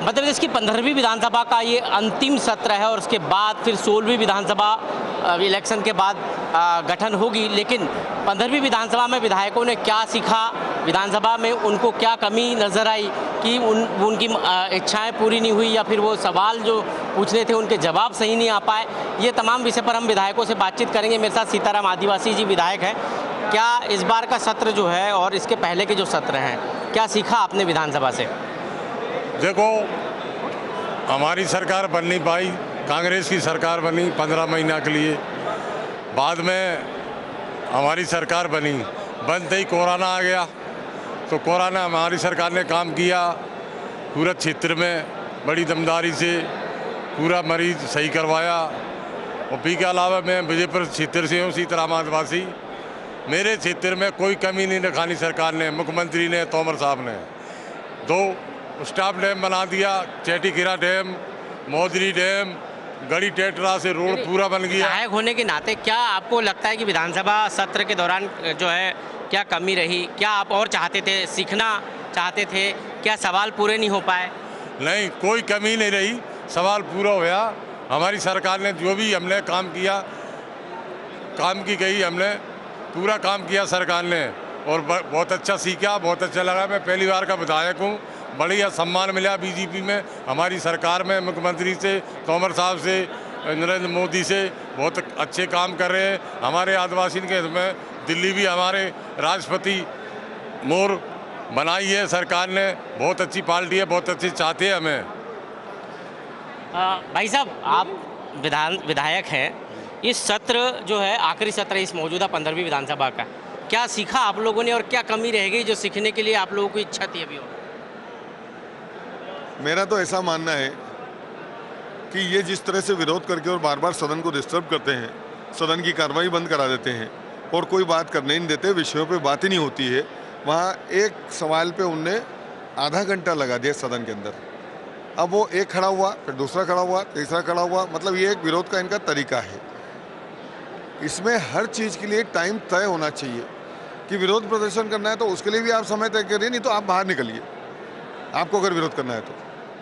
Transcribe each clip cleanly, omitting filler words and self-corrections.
मध्य प्रदेश की 15वीं विधानसभा का ये अंतिम सत्र है और उसके बाद फिर 16वीं विधानसभा इलेक्शन के बाद गठन होगी। लेकिन 15वीं विधानसभा में विधायकों ने क्या सीखा, विधानसभा में उनको क्या कमी नज़र आई कि उनकी इच्छाएं पूरी नहीं हुई या फिर वो सवाल जो पूछने थे उनके जवाब सही नहीं आ पाए, ये तमाम विषय पर हम विधायकों से बातचीत करेंगे। मेरे साथ सीताराम आदिवासी जी विधायक हैं। क्या इस बार का सत्र जो है और इसके पहले के जो सत्र हैं, क्या सीखा आपने विधानसभा से? देखो, हमारी सरकार बन नहीं पाई, कांग्रेस की सरकार बनी 15 महीना के लिए। बाद में हमारी सरकार बनी, बनते ही कोरोना आ गया। तो कोरोना हमारी सरकार ने काम किया, पूरा क्षेत्र में बड़ी दमदारी से पूरा मरीज सही करवाया। और पी के अलावा मैं विजयपुर क्षेत्र से हूँ, सीताराम आदिवासी। मेरे क्षेत्र में कोई कमी नहीं दिखानी सरकार ने, मुख्यमंत्री ने, तोमर साहब ने। 2 स्टाफ डैम बना दिया, चैटीखीरा डैम, मोदरी डैम, गड़ी टेटरा से रोड पूरा बन गया। विधायक होने के नाते क्या आपको लगता है कि विधानसभा सत्र के दौरान जो है क्या कमी रही, क्या आप और चाहते थे, सीखना चाहते थे, क्या सवाल पूरे नहीं हो पाए? नहीं, कोई कमी नहीं रही, सवाल पूरा होया। हमारी सरकार ने जो भी हमने काम किया, काम की गई, हमने पूरा काम किया सरकार ने। और बहुत अच्छा सीखा, बहुत अच्छा लगा। मैं पहली बार का विधायक हूँ, बढ़िया सम्मान मिला बीजेपी में, हमारी सरकार में, मुख्यमंत्री से, तोमर साहब से, नरेंद्र मोदी से। बहुत अच्छे काम कर रहे हैं हमारे आदिवासी के हित में। दिल्ली भी हमारे राष्ट्रपति मोर बनाई है सरकार ने, बहुत अच्छी पार्टी है, बहुत अच्छे चाहते हैं हमें। भाई साहब, आप विधायक हैं, इस सत्र जो है आखिरी सत्र है इस मौजूदा 15वीं विधानसभा का, क्या सीखा आप लोगों ने और क्या कमी रह गई जो सीखने के लिए आप लोगों की इच्छा थी अभी और? मेरा तो ऐसा मानना है कि ये जिस तरह से विरोध करके और बार बार सदन को डिस्टर्ब करते हैं, सदन की कार्रवाई बंद करा देते हैं और कोई बात करने ही नहीं देते, विषयों पे बात ही नहीं होती है। वहाँ एक सवाल पे उनने आधा घंटा लगा दिया सदन के अंदर। अब वो एक खड़ा हुआ, फिर दूसरा खड़ा हुआ, तीसरा खड़ा हुआ, मतलब ये एक विरोध का इनका तरीका है। इसमें हर चीज़ के लिए टाइम तय होना चाहिए कि विरोध प्रदर्शन करना है तो उसके लिए भी आप समय तय करिए, नहीं तो आप बाहर निकलिए, आपको अगर विरोध करना है तो।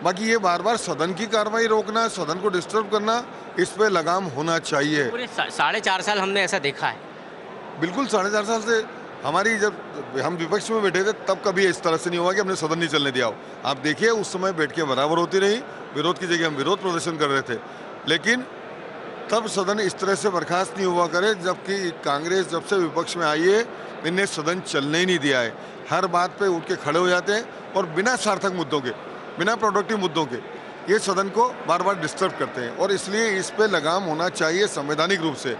बाकी ये बार बार सदन की कार्रवाई रोकना, सदन को डिस्टर्ब करना, इस पे लगाम होना चाहिए। पूरे 4.5 साल हमने ऐसा देखा है। बिल्कुल, 4.5 साल से हमारी, जब हम विपक्ष में बैठे थे तब कभी इस तरह से नहीं हुआ कि हमने सदन नहीं चलने दिया हो। आप देखिए, उस समय बैठ के बराबर होती रही, विरोध की जगह हम विरोध प्रदर्शन कर रहे थे, लेकिन तब सदन इस तरह से बर्खास्त नहीं हुआ करे। जबकि कांग्रेस जब से विपक्ष में आई है, इन्हें सदन चलने ही नहीं दिया है। हर बात पे उठ के खड़े हो जाते हैं और बिना सार्थक मुद्दों के, बिना प्रोडक्टिव मुद्दों के ये सदन को बार बार डिस्टर्ब करते हैं। और इसलिए इस पे लगाम होना चाहिए, संवैधानिक रूप से,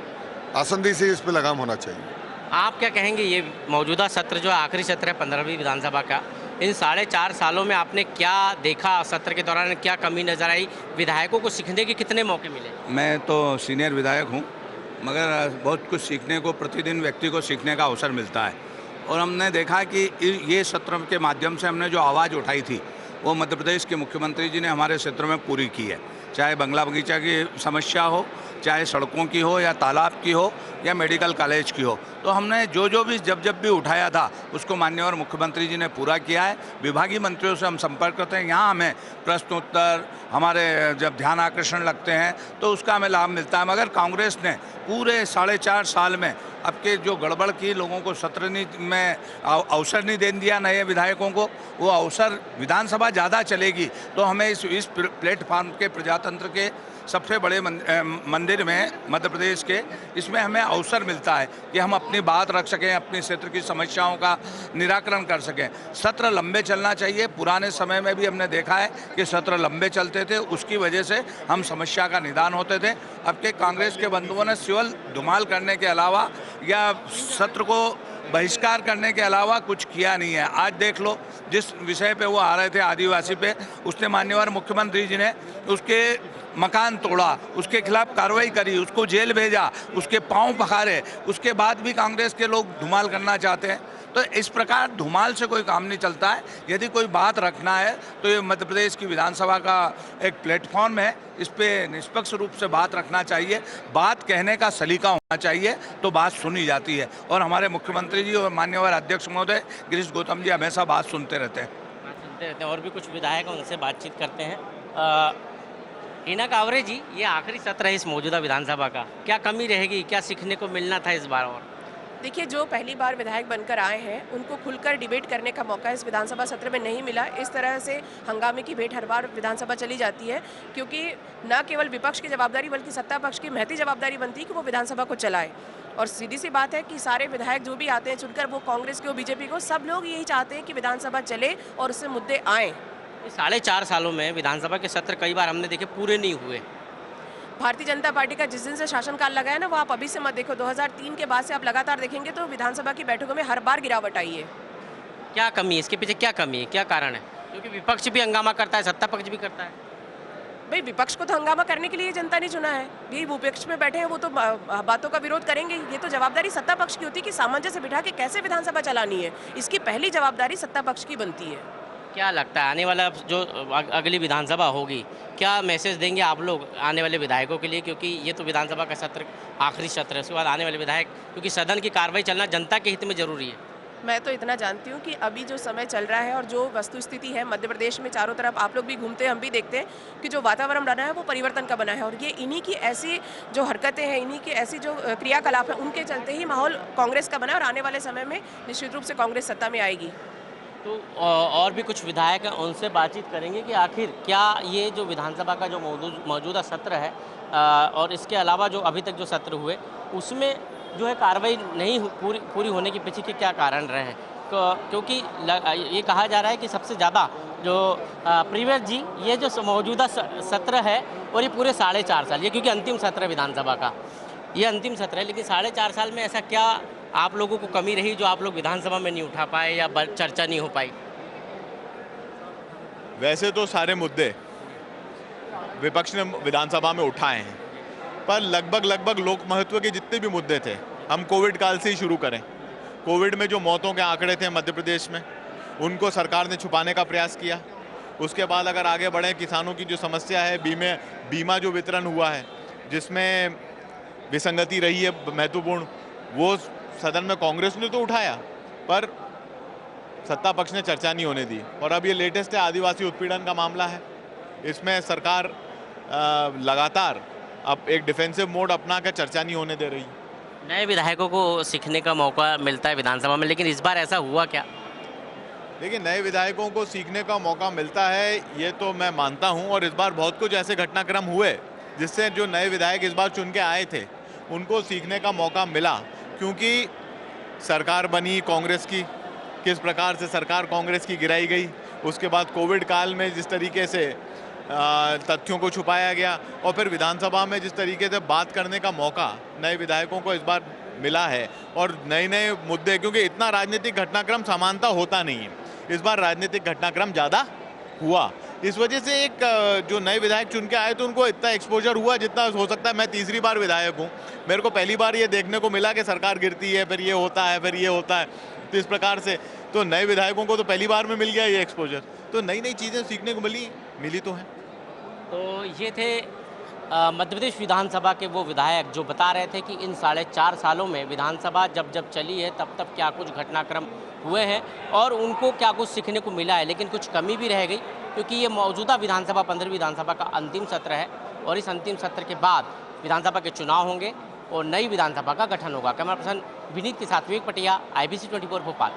आसंदी से इस पे लगाम होना चाहिए। आप क्या कहेंगे, ये मौजूदा सत्र जो आखिरी सत्र है 15वीं विधानसभा का, इन 4.5 सालों में आपने क्या देखा, सत्र के दौरान क्या कमी नजर आई, विधायकों को सीखने के कितने मौके मिले? मैं तो सीनियर विधायक हूँ, मगर बहुत कुछ सीखने को, प्रतिदिन व्यक्ति को सीखने का अवसर मिलता है। और हमने देखा कि ये सत्र के माध्यम से हमने जो आवाज़ उठाई थी वो मध्य प्रदेश के मुख्यमंत्री जी ने हमारे क्षेत्र में पूरी की है। चाहे बंगला बगीचा की समस्या हो, चाहे सड़कों की हो, या तालाब की हो, या मेडिकल कॉलेज की हो, तो हमने जो भी जब भी उठाया था उसको माननीय मुख्यमंत्री जी ने पूरा किया है। विभागीय मंत्रियों से हम संपर्क करते हैं, यहाँ हमें प्रश्न उत्तर, हमारे जब ध्यान आकर्षण लगते हैं तो उसका हमें लाभ मिलता है। मगर कांग्रेस ने पूरे 4.5 साल में अब के जो गड़बड़ की, लोगों को सत्र में अवसर नहीं दे दिया नए विधायकों को, वो अवसर, विधानसभा ज़्यादा चलेगी तो हमें इस प्लेटफार्म के, प्रजातंत्र के सबसे बड़े मंदिर में मध्य प्रदेश के, इसमें हमें अवसर मिलता है कि हम अपनी बात रख सकें, अपने क्षेत्र की समस्याओं का निराकरण कर सकें। सत्र लंबे चलना चाहिए। पुराने समय में भी हमने देखा है कि सत्र लंबे चलते थे, उसकी वजह से हम समस्या का निदान होते थे। अब के कांग्रेस के बंधुओं ने केवल धुमाल करने के अलावा या सत्र को बहिष्कार करने के अलावा कुछ किया नहीं है। आज देख लो, जिस विषय पे वो आ रहे थे आदिवासी पे, उसने माननीय मुख्यमंत्री जी ने उसके मकान तोड़ा, उसके खिलाफ कार्रवाई करी, उसको जेल भेजा, उसके पांव पखारे, उसके बाद भी कांग्रेस के लोग धुमाल करना चाहते हैं। तो इस प्रकार धुमाल से कोई काम नहीं चलता है। यदि कोई बात रखना है तो ये मध्य प्रदेश की विधानसभा का एक प्लेटफॉर्म है, इस पे निष्पक्ष रूप से बात रखना चाहिए, बात कहने का सलीका होना चाहिए तो बात सुनी जाती है। और हमारे मुख्यमंत्री जी और माननीय अध्यक्ष महोदय गिरीश गौतम जी हमेशा बात सुनते रहते हैं। चलते रहते हैं और भी कुछ विधायक हैं, उनसे बातचीत करते हैं। हीना कांवरे जी, ये आखिरी सत्र है इस मौजूदा विधानसभा का, क्या कमी रहेगी, क्या सीखने को मिलना था इस बार? और देखिए, जो पहली बार विधायक बनकर आए हैं उनको खुलकर डिबेट करने का मौका इस विधानसभा सत्र में नहीं मिला। इस तरह से हंगामे की भेंट हर बार विधानसभा चली जाती है, क्योंकि न केवल विपक्ष की जवाबदारी बल्कि सत्ता पक्ष की महती जवाबदारी बनती है कि वो विधानसभा को चलाए। और सीधी सी बात है कि सारे विधायक जो भी आते हैं चुनकर, वो कांग्रेस के हो बीजेपी को, सब लोग यही चाहते हैं कि विधानसभा चले और उससे मुद्दे आएँ। 4.5 सालों में विधानसभा के सत्र कई बार हमने देखे पूरे नहीं हुए। भारतीय जनता पार्टी का जिस दिन से शासनकाल लगा है ना, वो आप अभी से मत देखो, 2003 के बाद से आप लगातार देखेंगे तो विधानसभा की बैठकों में हर बार गिरावट आई है। क्या कमी है इसके पीछे, क्या कमी है, क्या कारण है? क्योंकि विपक्ष भी हंगामा करता है, सत्ता पक्ष भी करता है। भाई, विपक्ष को तो हंगामा करने के लिए जनता ने चुना है, यही विपक्ष में बैठे हैं, वो तो बातों का विरोध करेंगे। ये तो जवाबदारी सत्ता पक्ष की होती है कि सामंजस्य बिठा के कैसे विधानसभा चलानी है, इसकी पहली जवाबदारी सत्ता पक्ष की बनती है। क्या लगता है आने वाला जो अगली विधानसभा होगी, क्या मैसेज देंगे आप लोग आने वाले विधायकों के लिए? क्योंकि ये तो विधानसभा का सत्र आखिरी सत्र है, उसके बाद आने वाले विधायक, क्योंकि सदन की कार्रवाई चलना जनता के हित में जरूरी है। मैं तो इतना जानती हूँ कि अभी जो समय चल रहा है और जो वस्तु स्थिति है मध्य प्रदेश में, चारों तरफ आप लोग भी घूमते हैं, हम भी देखते हैं कि जो वातावरण बना है वो परिवर्तन का बना है। और ये इन्हीं की ऐसी जो हरकतें हैं, इन्हीं की ऐसी जो क्रियाकलाप हैं, उनके चलते ही माहौल कांग्रेस का बना है और आने वाले समय में निश्चित रूप से कांग्रेस सत्ता में आएगी। तो और भी कुछ विधायक हैं, उनसे बातचीत करेंगे कि आखिर क्या ये जो विधानसभा का जो मौजूदा सत्र है और इसके अलावा जो अभी तक जो सत्र हुए उसमें जो है कार्रवाई नहीं पूरी होने के पीछे के क्या कारण रहे हैं? क्योंकि ये कहा जा रहा है कि सबसे ज़्यादा जो प्रीवियस जी, ये जो मौजूदा सत्र है और ये पूरे 4.5 साल, ये क्योंकि अंतिम सत्र है विधानसभा का, ये अंतिम सत्र है, लेकिन 4.5 साल में ऐसा क्या आप लोगों को कमी रही जो आप लोग विधानसभा में नहीं उठा पाए या चर्चा नहीं हो पाई? वैसे तो सारे मुद्दे विपक्ष ने विधानसभा में उठाए हैं, पर लगभग लोक महत्व के जितने भी मुद्दे थे, हम कोविड काल से ही शुरू करें। कोविड में जो मौतों के आंकड़े थे मध्य प्रदेश में, उनको सरकार ने छुपाने का प्रयास किया। उसके बाद अगर आगे बढ़े, किसानों की जो समस्या है, बीमा जो वितरण हुआ है जिसमें विसंगति रही है महत्वपूर्ण, वो सदन में कांग्रेस ने तो उठाया पर सत्ता पक्ष ने चर्चा नहीं होने दी। और अब ये लेटेस्ट है आदिवासी उत्पीड़न का मामला है, इसमें सरकार लगातार अब एक डिफेंसिव मोड अपना कर चर्चा नहीं होने दे रही। नए विधायकों को सीखने का मौका मिलता है विधानसभा में, लेकिन इस बार ऐसा हुआ क्या? देखिए, नए विधायकों को सीखने का मौका मिलता है ये तो मैं मानता हूँ, और इस बार बहुत कुछ ऐसे घटनाक्रम हुए जिससे जो नए विधायक इस बार चुन के आए थे उनको सीखने का मौका मिला। क्योंकि सरकार बनी कांग्रेस की, किस प्रकार से सरकार कांग्रेस की गिराई गई, उसके बाद कोविड काल में जिस तरीके से तथ्यों को छुपाया गया, और फिर विधानसभा में जिस तरीके से बात करने का मौका नए विधायकों को इस बार मिला है, और नए मुद्दे, क्योंकि इतना राजनीतिक घटनाक्रम समानता होता नहीं है, इस बार राजनीतिक घटनाक्रम ज़्यादा हुआ। इस वजह से एक जो नए विधायक चुन के आए तो उनको इतना एक्सपोजर हुआ जितना हो सकता है। मैं तीसरी बार विधायक हूँ, मेरे को पहली बार ये देखने को मिला कि सरकार गिरती है, फिर ये होता है, फिर ये होता है। तो इस प्रकार से तो नए विधायकों को तो पहली बार में मिल गया ये एक्सपोजर, तो नई चीज़ें सीखने को मिली तो हैं। तो ये थे मध्य प्रदेश विधानसभा के वो विधायक जो बता रहे थे कि इन 4.5 सालों में विधानसभा जब चली है तब क्या कुछ घटनाक्रम हुए हैं और उनको क्या कुछ सीखने को मिला है, लेकिन कुछ कमी भी रह गई क्योंकि ये मौजूदा विधानसभा 15वीं विधानसभा का अंतिम सत्र है और इस अंतिम सत्र के बाद विधानसभा के चुनाव होंगे और नई विधानसभा का गठन होगा। कैमरा पर्सन विनीत के साथ विवेक पटिया, IBC 24 भोपाल।